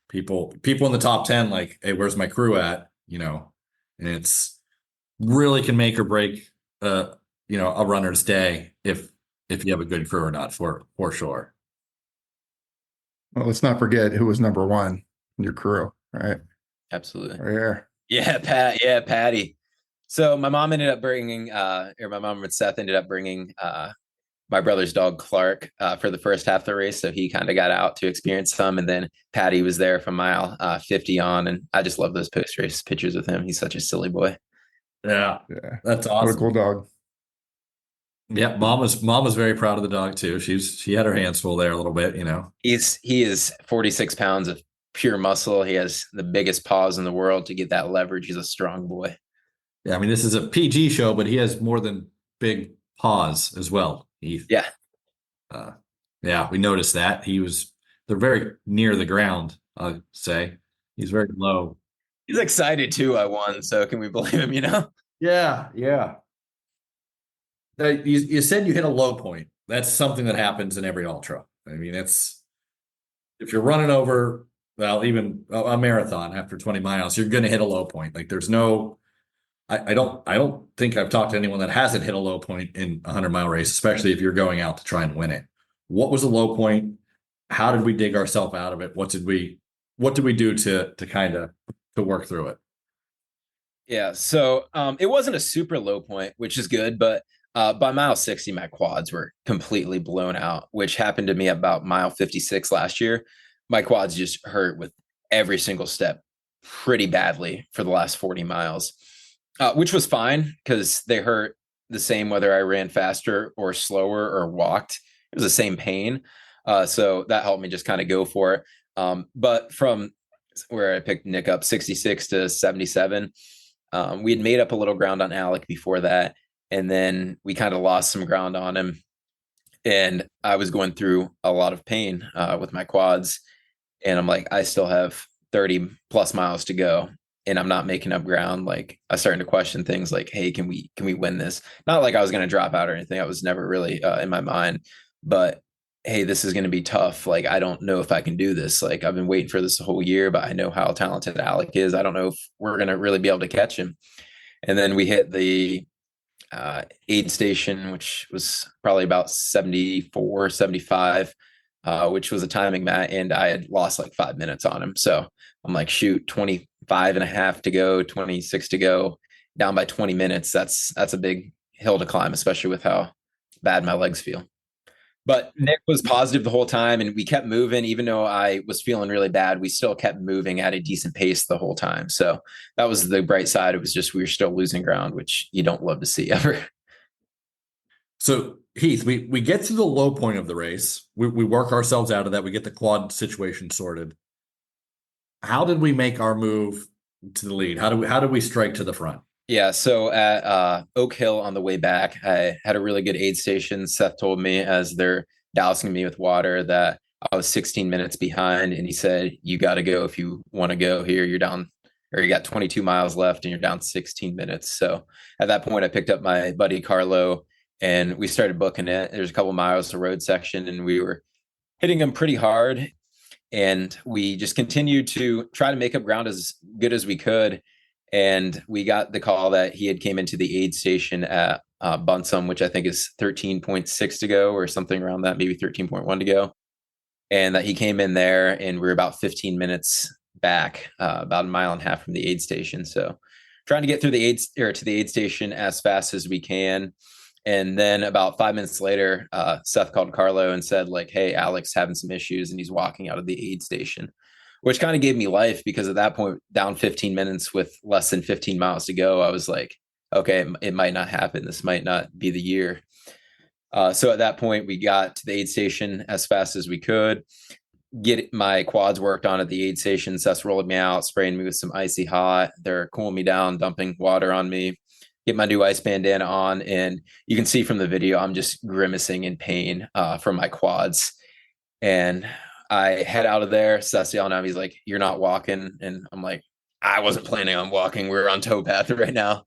people in the top 10, like, hey, where's my crew at? You know, and it's really can make or break a runner's day if you have a good crew or not, for sure. Well, let's not forget who was number one in your crew, right? Absolutely. Right here. Yeah, Patty. So my mom ended up bringing, or my mom and Seth ended up bringing my brother's dog Clark for the first half of the race, so he kind of got out to experience some, and then Patty was there from mile 50 on, and I just love those post race pictures with him. He's such a silly boy. Yeah, that's What a awesome. cool dog. Yeah, mom was very proud of the dog too. She had her hands full there a little bit, you know. He is 46 pounds of pure muscle. He has the biggest paws in the world to get that leverage. He's a strong boy. Yeah, I mean, this is a PG show, but he has more than big paws as well, Heath. Yeah. Yeah, we noticed that. They're very near the ground, I'd say. He's very low. He's excited too. I won, so can we blame him, you know? Yeah. You said you hit a low point. That's something that happens in every ultra. I mean, if you're running over, well, even a marathon after 20 miles, you're going to hit a low point. Like, there's no, I don't think I've talked to anyone that hasn't hit a low point in a 100-mile race, especially if you're going out to try and win it. What was the low point? How did we dig ourselves out of it? What did we do to kind of to work through it? Yeah, so it wasn't a super low point, which is good, but by mile 60, my quads were completely blown out, which happened to me about mile 56 last year. My quads just hurt with every single step pretty badly for the last 40 miles, which was fine because they hurt the same whether I ran faster or slower or walked. It was the same pain. So that helped me just kind of go for it. But from where I picked Nick up 66 to 77, we had made up a little ground on Alec before that. And then we kind of lost some ground on him. And I was going through a lot of pain with my quads. And I'm like, I still have 30 plus miles to go, and I'm not making up ground. Like, I started to question things like, hey, can we win this? Not like I was going to drop out or anything. That was never really in my mind. But hey, this is going to be tough. Like, I don't know if I can do this. Like, I've been waiting for this the whole year, but I know how talented Alec is. I don't know if we're going to really be able to catch him. And then we hit the aid station, which was probably about 74, 75, which was a timing mat. And I had lost like 5 minutes on him. So I'm like, shoot, 25 and a half to go, 26 to go, down by 20 minutes. That's a big hill to climb, especially with how bad my legs feel. But Nick was positive the whole time, and we kept moving. Even though I was feeling really bad, we still kept moving at a decent pace the whole time. So that was the bright side. It was just we were still losing ground, which you don't love to see ever. So, Heath, we get to the low point of the race. We work ourselves out of that. We get the quad situation sorted. How did we make our move to the lead? How do we strike to the front? Yeah, so at Oak Hill on the way back, I had a really good aid station. Seth told me as they're dousing me with water that I was 16 minutes behind, and he said, you got to go if you want to go here. You're down, or you got 22 miles left, and you're down 16 minutes. So at that point, I picked up my buddy Carlo, and we started booking it. There's a couple miles to road section, and we were hitting them pretty hard. And we just continued to try to make up ground as good as we could. And we got the call that he had came into the aid station at Bunsum, which I think is 13.6 to go or something around that, maybe 13.1 to go. and that he came in there and we were about 15 minutes back, about a mile and a half from the aid station. So trying to get through the aid station as fast as we can. And then about 5 minutes later, Seth called Carlo and said, like, hey, Alex having some issues and he's walking out of the aid station, which kind of gave me life, because at that point, down 15 minutes with less than 15 miles to go, I was like, okay, it might not happen. This might not be the year. So at that point, we got to the aid station as fast as we could, get my quads worked on at the aid station. Seth's rolling me out, spraying me with some icy hot. They're cooling me down, dumping water on me, get my new ice bandana on. And you can see from the video, I'm just grimacing in pain from my quads. And I head out of there. Seth's yelling at me. He's like, you're not walking. And I'm like, I wasn't planning on walking. We're on towpath right now.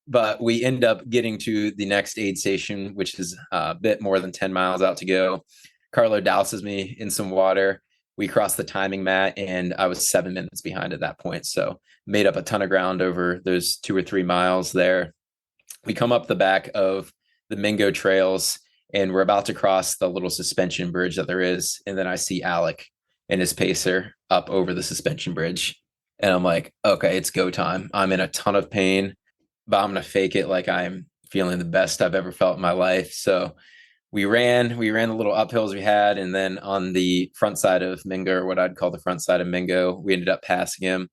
But we end up getting to the next aid station, which is a bit more than 10 miles out to go. Carlo douses me in some water. We crossed the timing mat, and I was 7 minutes behind at that point. So made up a ton of ground over those 2 or 3 miles there. We come up the back of the Mingo trails, and we're about to cross the little suspension bridge that there is. And then I see Alec and his pacer up over the suspension bridge. And I'm like, okay, it's go time. I'm in a ton of pain, but I'm going to fake it like I'm feeling the best I've ever felt in my life. So we ran the little uphills we had. And then on the front side of Mingo, or what I'd call the front side of Mingo, we ended up passing him.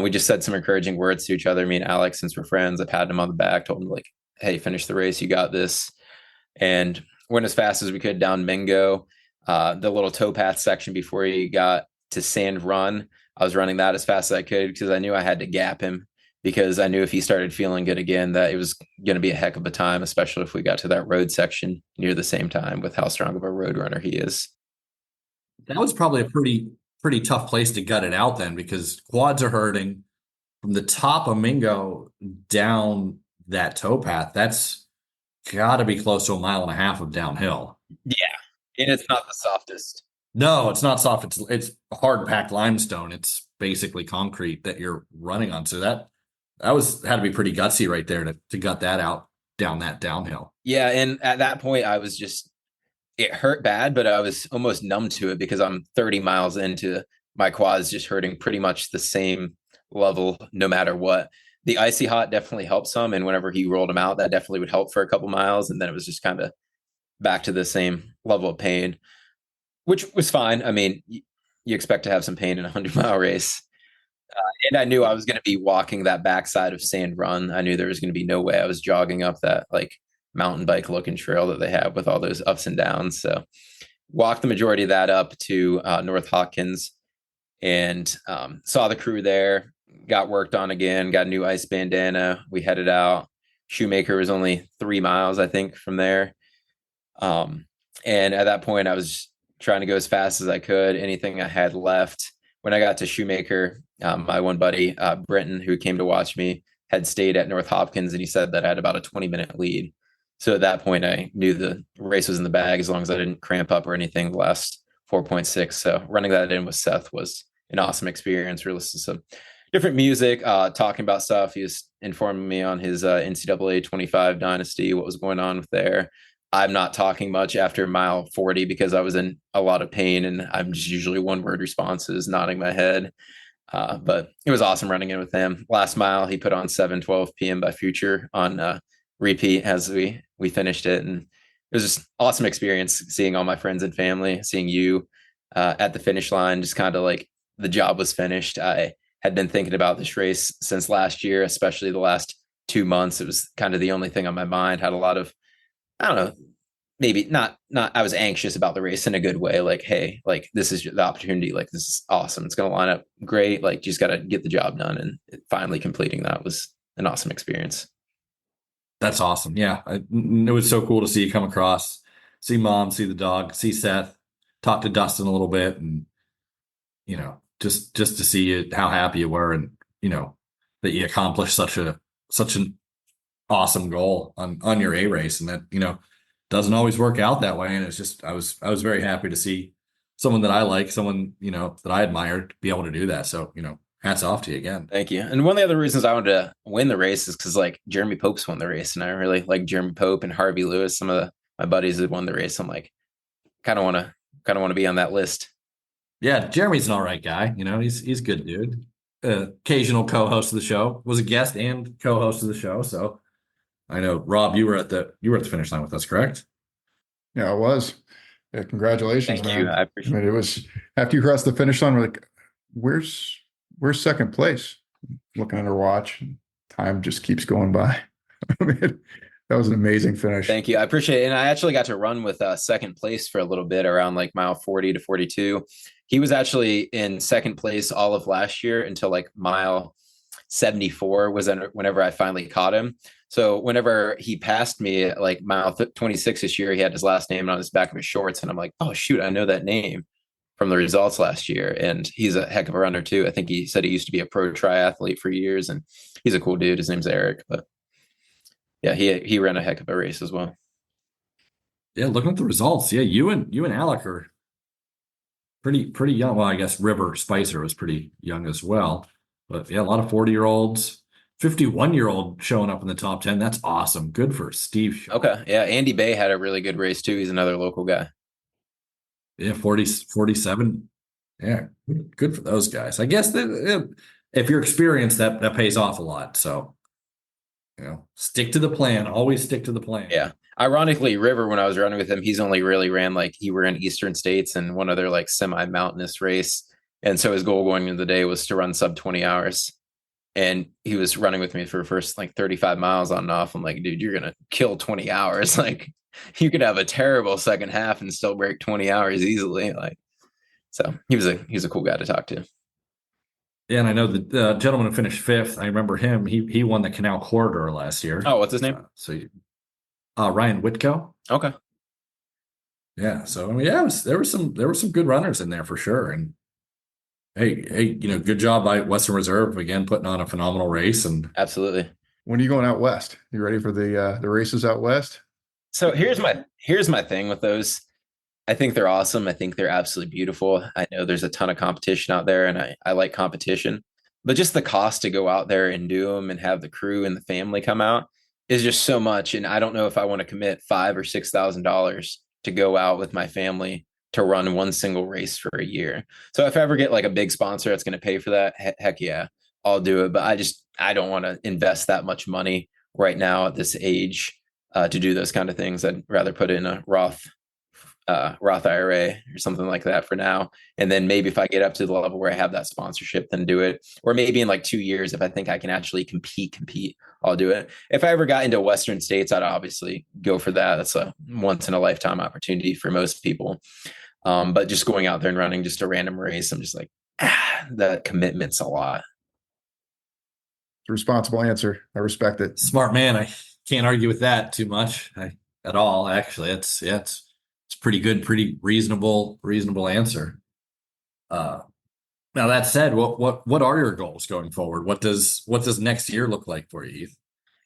We just said some encouraging words to each other. Me and Alex, since we're friends, I patted him on the back, told him like, hey, finish the race. You got this. And went as fast as we could down Mingo, the little towpath section before you got to Sand Run. I was running that as fast as I could because I knew I had to gap him, because I knew if he started feeling good again, that it was going to be a heck of a time, especially if we got to that road section near the same time with how strong of a road runner he is. That was probably a pretty tough place to gut it out then, because quads are hurting from the top of Mingo down that towpath. That's got to be close to a mile and a half of downhill. Yeah, and it's not the softest. No, it's not soft. It's hard packed limestone. It's basically concrete that you're running on. So that had to be pretty gutsy right there to gut that out down that downhill. Yeah, and at that point, I was just, it hurt bad, but I was almost numb to it because I'm 30 miles into my quads just hurting pretty much the same level no matter what. The icy hot definitely helped some, and whenever he rolled them out, that definitely would help for a couple miles, and then it was just kind of back to the same level of pain, which was fine. I mean, you expect to have some pain in a 100-mile race. And I knew I was going to be walking that backside of Sand Run. I knew there was going to be no way I was jogging up that like mountain bike looking trail that they have with all those ups and downs. So walked the majority of that up to North Hawkins, and saw the crew there, got worked on again, got a new ice bandana. We headed out. Shoemaker was only 3 miles, I think, from there. And at that point, I was trying to go as fast as I could, anything I had left. When I got to Shoemaker, my one buddy, Brenton, who came to watch me, had stayed at North Hopkins, and he said that I had about a 20-minute lead. So at that point, I knew the race was in the bag as long as I didn't cramp up or anything the last 4.6. So running that in with Seth was an awesome experience. We listened to some different music, talking about stuff. He was informing me on his NCAA 25 dynasty, what was going on with there. I'm not talking much after mile 40 because I was in a lot of pain, and I'm just usually one-word responses, nodding my head. But it was awesome running in with him. Last mile, he put on 7:12 p.m. by Future on repeat as we finished it. And it was just awesome experience seeing all my friends and family, seeing you at the finish line, just kind of like the job was finished. I had been thinking about this race since last year, especially the last 2 months. It was kind of the only thing on my mind. Had a lot of, I don't know, maybe not, I was anxious about the race in a good way. Like, hey, like this is the opportunity. Like, this is awesome. It's going to line up great. Like, you just got to get the job done. And finally completing that was an awesome experience. That's awesome. Yeah. It was so cool to see you come across, see Mom, see the dog, see Seth, talk to Dustin a little bit, and, you know, just to see you, how happy you were, and, you know, that you accomplished such an awesome goal on your A race. And that, you know, doesn't always work out that way. And it's just, I was very happy to see someone that I like, someone, you know, that I admired be able to do that. So, you know, hats off to you again. Thank you. And one of the other reasons I wanted to win the race is because like Jeremy Pope's won the race, and I really like Jeremy Pope and Harvey Lewis. Some of my buddies that won the race. I'm like, kind of want to be on that list. Yeah, Jeremy's an all right guy. He's a good dude. Occasional co-host of the show, was a guest and co-host of the show. So I know, Rob, you were at the finish line with us, correct? Yeah, it was. Yeah, congratulations, Thank you. man. I I appreciate mean, it was after you crossed the finish line, we're like, where's second place? Looking at our watch, time just keeps going by. I mean, that was an amazing finish. Thank you. I appreciate it. And I actually got to run with second place for a little bit around like mile 40 to 42. He was actually in second place all of last year until like mile 74 was whenever I finally caught him. So whenever he passed me at like mile 26 this year, he had his last name on his back of his shorts. And I'm like, oh, shoot, I know that name from the results last year. And he's a heck of a runner too. I think he said he used to be a pro triathlete for years, and he's a cool dude. His name's Eric, but yeah, he ran a heck of a race as well. Yeah, looking at the results, yeah, you and Alec are pretty young. Well, I guess River Spicer was pretty young as well. But yeah, a lot of 40-year-olds, 51-year-old showing up in the top 10. That's awesome. Good for Steve. Okay. Yeah. Andy Bay had a really good race too. He's another local guy. Yeah, 47. Yeah, good for those guys. I guess that if you're experienced, that pays off a lot. So, stick to the plan. Always stick to the plan. Yeah. Ironically, River, when I was running with him, he's only really ran like he were in Eastern States and one other like semi-mountainous race. And so his goal going into the day was to run sub 20 hours. And he was running with me for the first like 35 miles on and off. I'm like, dude, you're going to kill 20 hours. Like you could have a terrible second half and still break 20 hours easily. Like, so he was a cool guy to talk to. Yeah, and I know the gentleman who finished fifth. I remember him. He won the Canal Corridor last year. Oh, what's his name? Ryan Whitco. Okay. Yeah. So I mean, yeah, there were some good runners in there for sure. And hey, good job by Western Reserve again, putting on a phenomenal race. And absolutely. When are you going out west? You ready for the races out west? So here's my thing with those. I think they're awesome. I think they're absolutely beautiful. I know there's a ton of competition out there, and I like competition, but just the cost to go out there and do them and have the crew and the family come out is just so much. And I don't know if I want to commit $5,000 or $6,000 to go out with my family to run one single race for a year. So if I ever get like a big sponsor that's going to pay for that, heck yeah, I'll do it. But I don't want to invest that much money right now at this age to do those kind of things. I'd rather put in a Roth IRA or something like that for now. And then maybe if I get up to the level where I have that sponsorship, then do it. Or maybe in like 2 years, if I think I can actually compete, I'll do it. If I ever got into Western States, I'd obviously go for that. That's a once in a lifetime opportunity for most people. But just going out there and running just a random race, I'm just like, the commitment's a lot. It's a responsible answer. I respect it. Smart man. I can't argue with that too much at all. Actually, it's pretty good, pretty reasonable answer. Now that said, what are your goals going forward? What does next year look like for you, Heath?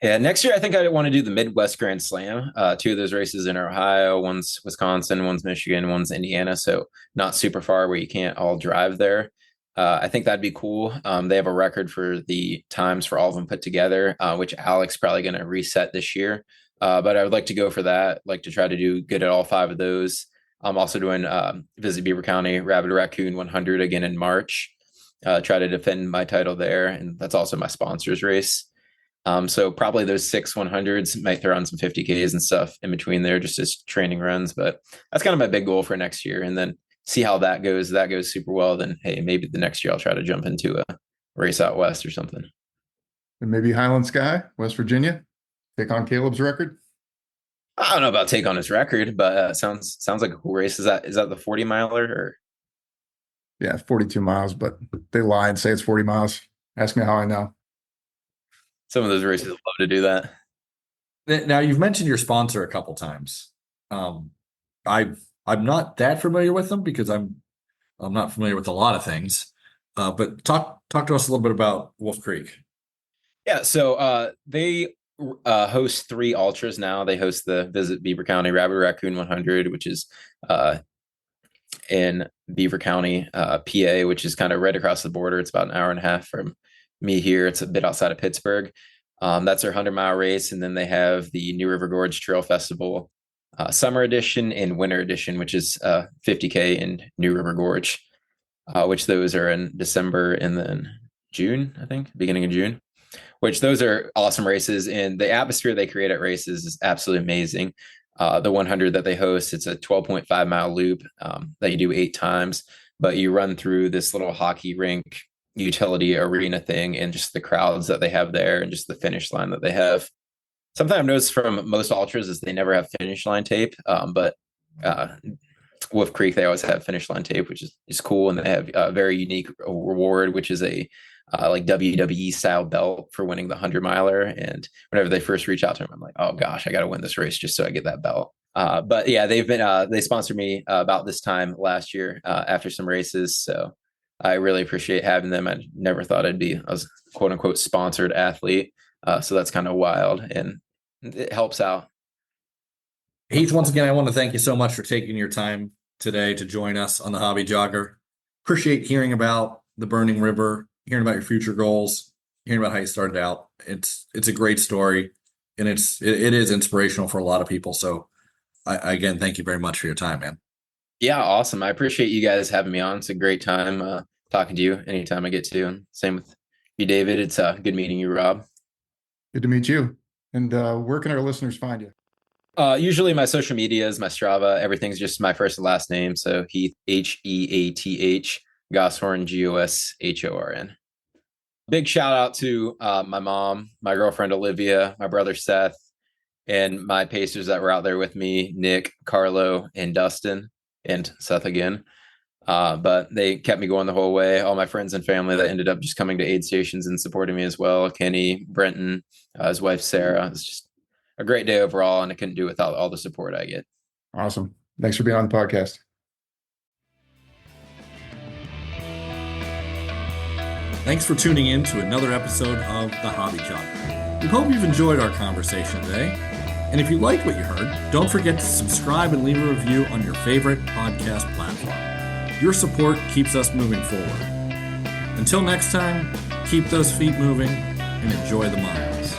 Yeah, next year I think I want to do the Midwest Grand Slam. 2 of those races in Ohio, one's Wisconsin, one's Michigan, one's Indiana. So not super far where you can't all drive there. I think that'd be cool. They have a record for the times for all of them put together, which Alex probably going to reset this year. But I would like to go for that, like to try to do good at all 5 of those. I'm also doing Visit Beaver County Rabbit Raccoon 100 again in March. Try to defend my title there. And that's also my sponsors race. So probably those 6 100s, might throw on some 50Ks and stuff in between there, just as training runs. But that's kind of my big goal for next year. And then see how that goes. If that goes super well, then hey, maybe the next year I'll try to jump into a race out west or something. And maybe Highland Sky, West Virginia, take on Caleb's record. I don't know about take on his record, but sounds like a cool race. Is that the 40 miler or? Yeah, 42 miles, but they lie and say it's 40 miles. Ask me how I know. Some of those races love to do that. Now you've mentioned your sponsor a couple times. I'm not that familiar with them because I'm not familiar with a lot of things. But talk to us a little bit about Wolf Creek. Yeah, so they host 3 ultras now. They host the Visit Beaver County Rabbit Raccoon 100, which is in Beaver County, PA, which is kind of right across the border. It's about an hour and a half from me here. It's a bit outside of Pittsburgh. That's their 100-mile race. And then they have the New River Gorge Trail Festival summer edition and winter edition, which is 50K in New River Gorge. which those are in December and then June, I think, beginning of June, which those are awesome races. And the atmosphere they create at races is absolutely amazing. The 100 that they host, it's a 12.5 mile loop that you do 8 times, but you run through this little hockey rink utility arena thing, and just the crowds that they have there and just the finish line that they have. Something I've noticed from most ultras is they never have finish line tape, but Wolf Creek, they always have finish line tape, which is cool. And they have a very unique reward, which is a like WWE style belt for winning the 100 miler. And whenever they first reach out to him, I'm like, oh gosh, I got to win this race just so I get that belt. But yeah, they've been, they sponsored me about this time last year after some races. So I really appreciate having them. I never thought I was quote unquote sponsored athlete. So that's kind of wild, and it helps out. Heath, once again, I want to thank you so much for taking your time today to join us on the Hobby Jogger. Appreciate hearing about the Burning River, hearing about your future goals, hearing about how you started out. It's a great story, and it is inspirational for a lot of people. So I again, thank you very much for your time, man. Yeah, awesome. I appreciate you guys having me on. It's a great time talking to you anytime I get to. And same with you, David. It's good meeting you, Rob. Good to meet you. And where can our listeners find you? Usually my social media is my Strava. Everything's just my first and last name. So Heath, Heath, Goshorn, Goshorn. Big shout out to my mom, my girlfriend, Olivia, my brother, Seth, and my pacers that were out there with me, Nick, Carlo, and Dustin, and Seth again. But they kept me going the whole way. All my friends and family that ended up just coming to aid stations and supporting me as well. Kenny, Brenton, his wife, Sarah. It's just a great day overall, and I couldn't do it without all the support I get. Awesome. Thanks for being on the podcast. Thanks for tuning in to another episode of The Hobby Jogger. We hope you've enjoyed our conversation today. And if you liked what you heard, don't forget to subscribe and leave a review on your favorite podcast platform. Your support keeps us moving forward. Until next time, keep those feet moving and enjoy the miles.